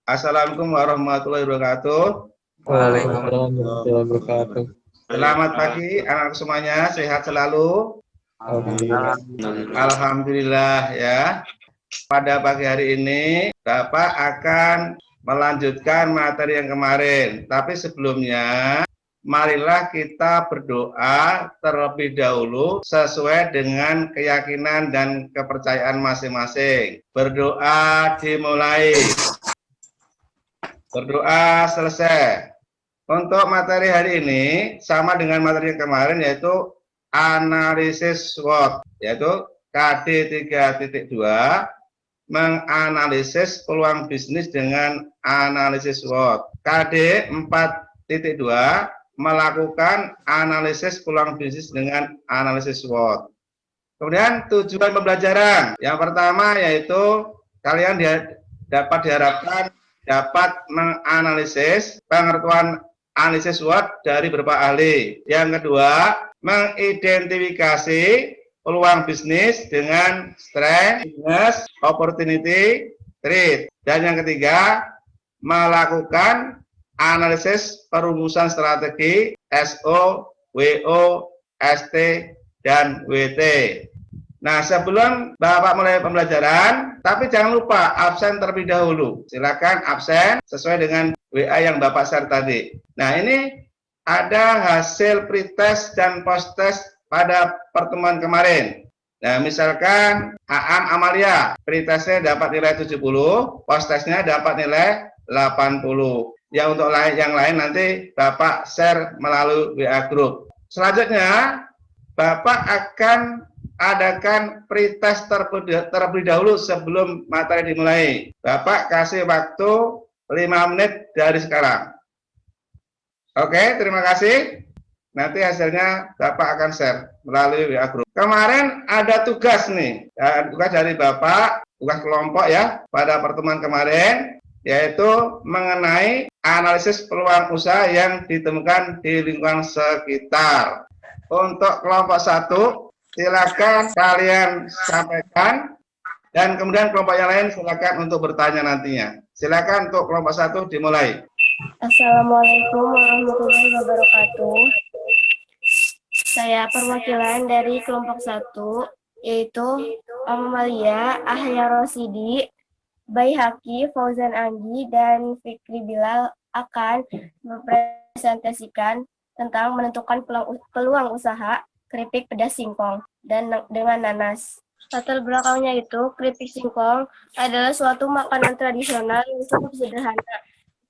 Assalamualaikum warahmatullahi wabarakatuh. Waalaikumsalam warahmatullahi wabarakatuh. Selamat pagi anak semuanya, sehat selalu. Alhamdulillah. Alhamdulillah ya. Pada pagi hari ini Bapak akan melanjutkan materi yang kemarin. Tapi sebelumnya marilah kita berdoa terlebih dahulu sesuai dengan keyakinan dan kepercayaan masing-masing. Berdoa dimulai. Berdoa selesai. Untuk materi hari ini sama dengan materi yang kemarin, yaitu analisis SWOT, yaitu KD 3.2 menganalisis peluang bisnis dengan analisis SWOT. KD 4.2 melakukan analisis peluang bisnis dengan analisis SWOT. Kemudian tujuan pembelajaran yang pertama yaitu kalian dapat diharapkan dapat menganalisis pengertian analisis SWOT dari beberapa ahli. Yang kedua, mengidentifikasi peluang bisnis dengan strength, weakness, opportunity, threat. Dan yang ketiga, melakukan analisis perumusan strategi SO, WO, ST, dan WT. Nah, sebelum Bapak mulai pembelajaran, tapi jangan lupa absen terlebih dahulu. Silakan absen sesuai dengan WA yang Bapak share tadi. Nah, ini ada hasil pretest dan post-test pada pertemuan kemarin. Nah, misalkan Aam Amalia, pretestnya dapat nilai 70, post-testnya dapat nilai 80. Ya, untuk yang lain nanti Bapak share melalui WA group. Selanjutnya, Bapak akan adakan pretest terlebih dahulu sebelum materi dimulai. Bapak kasih waktu 5 menit dari sekarang. Oke, terima kasih. Nanti hasilnya Bapak akan share melalui WA group. Kemarin ada tugas nih, tugas dari Bapak, tugas kelompok ya, pada pertemuan kemarin, yaitu mengenai analisis peluang usaha yang ditemukan di lingkungan sekitar. Untuk kelompok 1, silakan kalian sampaikan, dan kemudian kelompok yang lain silakan untuk bertanya nantinya. Silakan untuk kelompok 1 dimulai. Assalamualaikum warahmatullahi wabarakatuh. Saya perwakilan dari kelompok 1, yaitu Amalia, Ahya Rosidi, Baihaqi, Fauzan Anggi, dan Fikri Bilal akan mempresentasikan tentang menentukan peluang usaha keripik pedas singkong dan dengan nanas. Latar belakangnya itu, keripik singkong adalah suatu makanan tradisional yang cukup sederhana,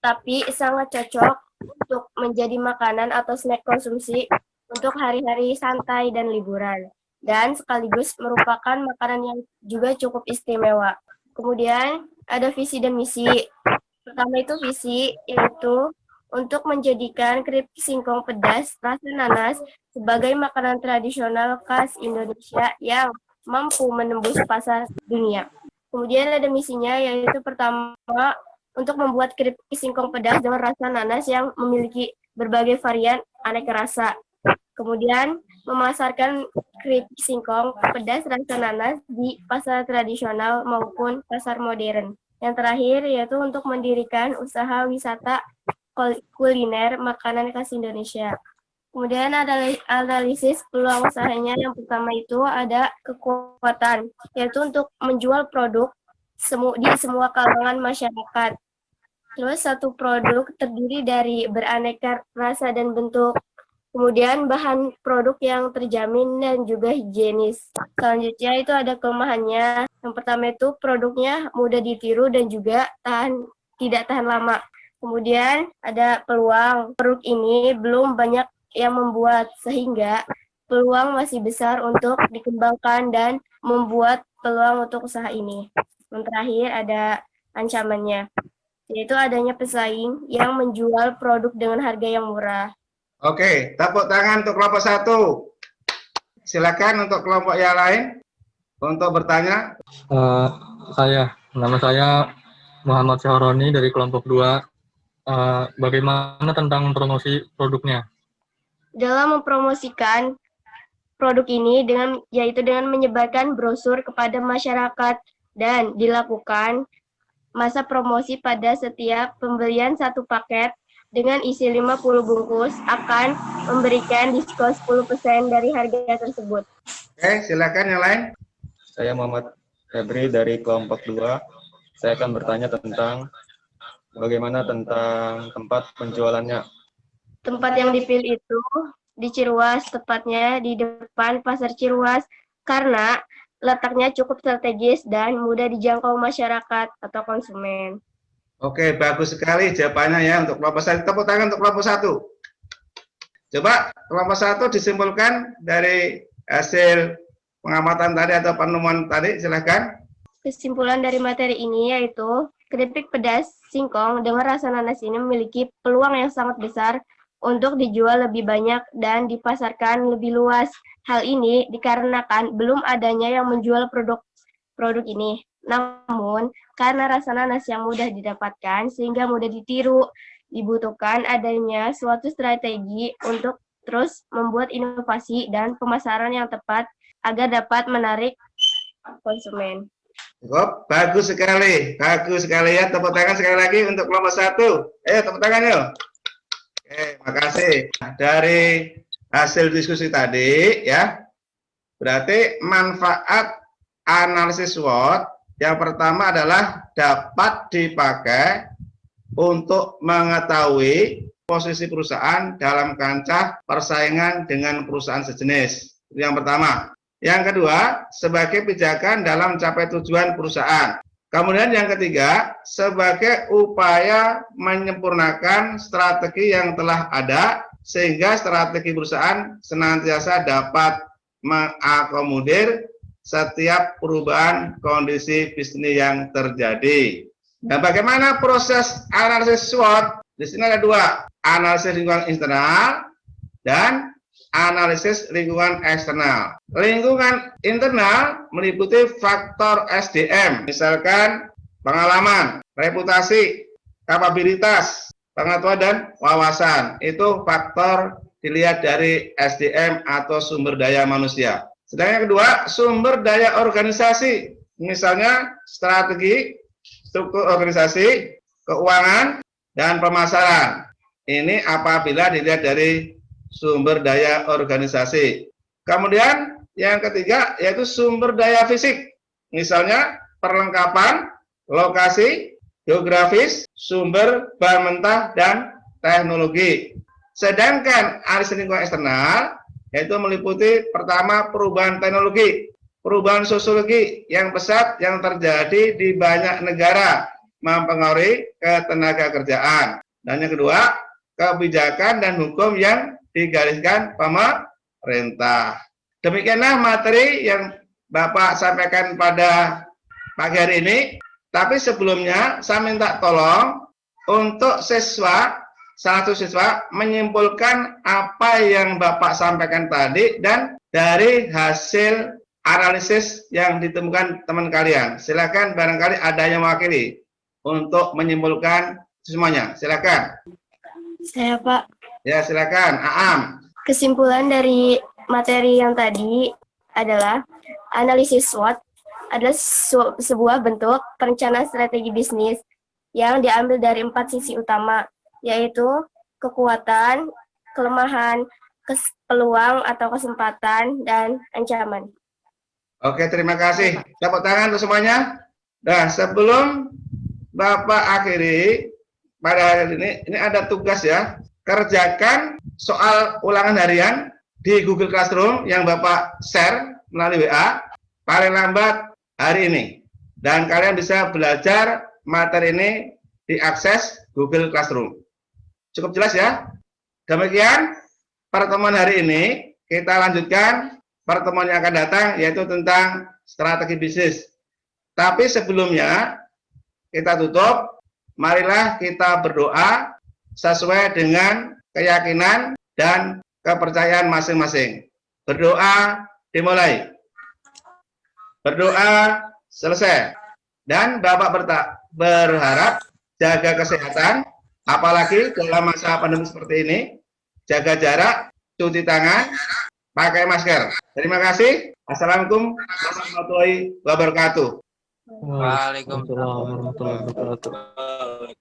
tapi sangat cocok untuk menjadi makanan atau snack konsumsi untuk hari-hari santai dan liburan, dan sekaligus merupakan makanan yang juga cukup istimewa. Kemudian ada visi dan misi. Pertama itu visi, yaitu untuk menjadikan keripik singkong pedas rasa nanas sebagai makanan tradisional khas Indonesia yang mampu menembus pasar dunia. Kemudian ada misinya, yaitu pertama, untuk membuat keripik singkong pedas dengan rasa nanas yang memiliki berbagai varian aneka rasa. Kemudian memasarkan keripik singkong pedas rasa nanas di pasar tradisional maupun pasar modern. Yang terakhir yaitu untuk mendirikan usaha wisata kuliner makanan khas Indonesia. Kemudian ada analisis peluang usahanya. Yang pertama itu ada kekuatan, yaitu untuk menjual produk di semua kalangan masyarakat. Terus satu produk terdiri dari beraneka rasa dan bentuk. Kemudian bahan produk yang terjamin dan juga higienis. Selanjutnya itu ada kelemahannya. Yang pertama itu produknya mudah ditiru dan juga tidak tahan lama. Kemudian ada peluang. Produk ini belum banyak yang membuat, sehingga peluang masih besar untuk dikembangkan dan membuat peluang untuk usaha ini. Yang terakhir ada ancamannya, yaitu adanya pesaing yang menjual produk dengan harga yang murah. Oke, tepuk tangan untuk kelompok 1. Silakan untuk kelompok yang lain untuk bertanya. Nama saya Muhammad Syahroni dari kelompok 2. Bagaimana tentang promosi produknya? Dalam mempromosikan produk ini yaitu dengan menyebarkan brosur kepada masyarakat dan dilakukan masa promosi pada setiap pembelian satu paket dengan isi 50 bungkus akan memberikan diskon 10% dari harga tersebut. Oke, silakan yang lain. Saya Muhammad Febri dari kelompok 2. Saya akan bertanya tentang bagaimana tentang tempat penjualannya. Tempat yang dipilih itu di Ciruas, tepatnya di depan Pasar Ciruas, karena letaknya cukup strategis dan mudah dijangkau masyarakat atau konsumen. Oke, bagus sekali jawabannya ya untuk kelompok 1. Tepuk tangan untuk kelompok 1. Coba kelompok 1 disimpulkan dari hasil pengamatan tadi atau penemuan tadi, silahkan. Kesimpulan dari materi ini yaitu keripik pedas singkong dengan rasa nanas ini memiliki peluang yang sangat besar untuk dijual lebih banyak dan dipasarkan lebih luas. Hal ini dikarenakan belum adanya yang menjual produk ini. Namun, karena rasa nanas yang mudah didapatkan sehingga mudah ditiru, dibutuhkan adanya suatu strategi untuk terus membuat inovasi dan pemasaran yang tepat agar dapat menarik konsumen. Cukup, bagus sekali ya. Tepuk tangan sekali lagi untuk kelompok 1. Tepuk tangan yuk. Oke, makasih. Dari hasil diskusi tadi ya, berarti manfaat analisis SWOT yang pertama adalah dapat dipakai untuk mengetahui posisi perusahaan dalam kancah persaingan dengan perusahaan sejenis. Itu yang pertama. Yang kedua, sebagai pijakan dalam mencapai tujuan perusahaan. Kemudian yang ketiga, sebagai upaya menyempurnakan strategi yang telah ada, sehingga strategi perusahaan senantiasa dapat mengakomodir setiap perubahan kondisi bisnis yang terjadi. Nah, bagaimana proses analisis SWOT? Di sini ada dua, analisis lingkungan internal dan analisis lingkungan eksternal. Lingkungan internal meliputi faktor SDM, misalkan pengalaman, reputasi, kapabilitas, pengetahuan dan wawasan. Itu faktor dilihat dari SDM atau sumber daya manusia. Sedangkan yang kedua, sumber daya organisasi, misalnya strategi, struktur organisasi, keuangan, dan pemasaran. Ini apabila dilihat dari sumber daya organisasi. Kemudian yang ketiga yaitu sumber daya fisik, misalnya perlengkapan, lokasi, geografis, sumber bahan mentah, dan teknologi. Sedangkan analisis lingkungan eksternal yaitu meliputi pertama perubahan teknologi, perubahan sosiologi yang pesat yang terjadi di banyak negara mempengaruhi ketenaga kerjaan. Dan yang kedua, kebijakan dan hukum yang digariskan pemerintah. Demikianlah materi yang Bapak sampaikan pada pagi hari ini. Tapi sebelumnya saya minta tolong untuk salah satu siswa menyimpulkan apa yang Bapak sampaikan tadi dan dari hasil analisis yang ditemukan teman kalian. Silakan, barangkali ada yang mewakili untuk menyimpulkan semuanya. Silakan. Saya, Pak. Ya, silakan. Aam. Kesimpulan dari materi yang tadi adalah analisis SWOT adalah sebuah bentuk perencanaan strategi bisnis yang diambil dari 4 sisi utama, yaitu kekuatan, kelemahan, peluang atau kesempatan, dan ancaman. Oke, terima kasih. Tepuk tangan untuk semuanya. Nah, sebelum Bapak akhiri pada hari ini ada tugas ya. Kerjakan soal ulangan harian di Google Classroom yang Bapak share melalui WA paling lambat hari ini. Dan kalian bisa belajar materi ini diakses Google Classroom. Cukup jelas ya? Demikian pertemuan hari ini. Kita lanjutkan pertemuan yang akan datang, yaitu tentang strategi bisnis. Tapi sebelumnya kita tutup, marilah kita berdoa sesuai dengan keyakinan dan kepercayaan masing-masing. Berdoa dimulai. Berdoa selesai. Dan Bapak berharap jaga kesehatan, apalagi dalam masa pandemi seperti ini, jaga jarak, cuci tangan, pakai masker. Terima kasih. Assalamualaikum warahmatullahi wabarakatuh. Waalaikumsalam warahmatullahi wabarakatuh.